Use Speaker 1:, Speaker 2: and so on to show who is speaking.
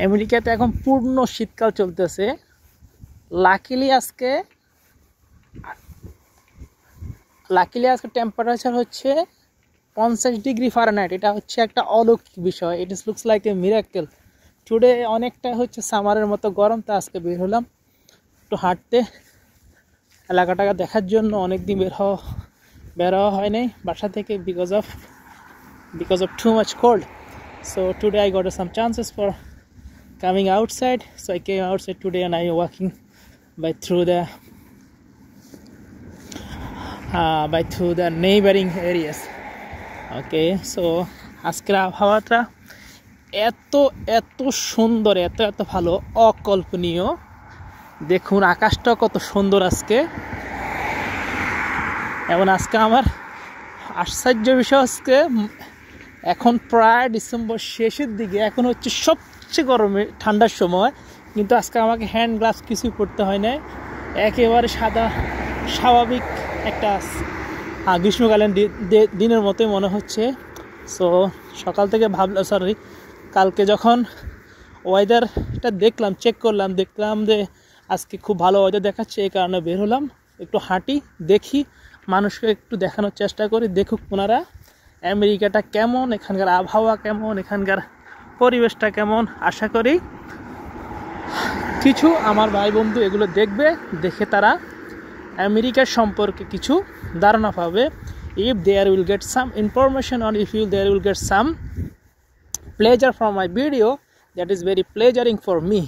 Speaker 1: আমেরিকাতে এখন পূর্ণ শীতকাল চলতেছে। লাকিলি আজকে টেম্পারেচার হচ্ছে 50 ডিগ্রি ফারেনহাইট। এটা হচ্ছে একটা অলৌকিক বিষয়। It looks like a miracle. Today অনেকটা হচ্ছে সামারের মতো গরম। তা আজকে বের হলাম একটু হাঁটতে, এলাকাটা দেখার জন্য। অনেকদিন বের হওয়া হয় নাই বাসা থেকে because of too much cold. So today I got some chances for coming outside, so I came outside today and I walking through the neighboring areas. Okay, so আজকের আবহাওয়াটা এত সুন্দর, এত ভালো, অকল্পনীয়। দেখুন আকাশটা কত সুন্দর আজকে। এবং আজকে আমার আশ্চর্য বিষয় আজকে এখন প্রায় ডিসেম্বর শেষের দিকে, এখন হচ্ছে সবচেয়ে গরমে ঠান্ডার সময়, কিন্তু আজকে আমাকে হ্যান্ড গ্লাভস কিছুই পরতে হয় না। একেবারে সাদা স্বাভাবিক একটা গ্রীষ্মকালীন দিনের মতোই মনে হচ্ছে। সো সকাল থেকে কালকে যখন ওয়েদারটা চেক করলাম, দেখলাম যে আজকে খুব ভালো ওয়েদার দেখাচ্ছে। এই কারণে বের হলাম, একটু হাঁটি, দেখি, মানুষকে একটু দেখানোর চেষ্টা করি, দেখুক ওনারা আমেরিকাটা কেমন, এখানকার আবহাওয়া কেমন, এখানকার পরিবেশটা কেমন। আশা করি কিছু আমার ভাই বন্ধু এগুলো দেখে তারা আমেরিকার সম্পর্কে কিছু ধারণা পাবে। if there will get some information or if there will get some pleasure from my video, that is very pleasuring for me.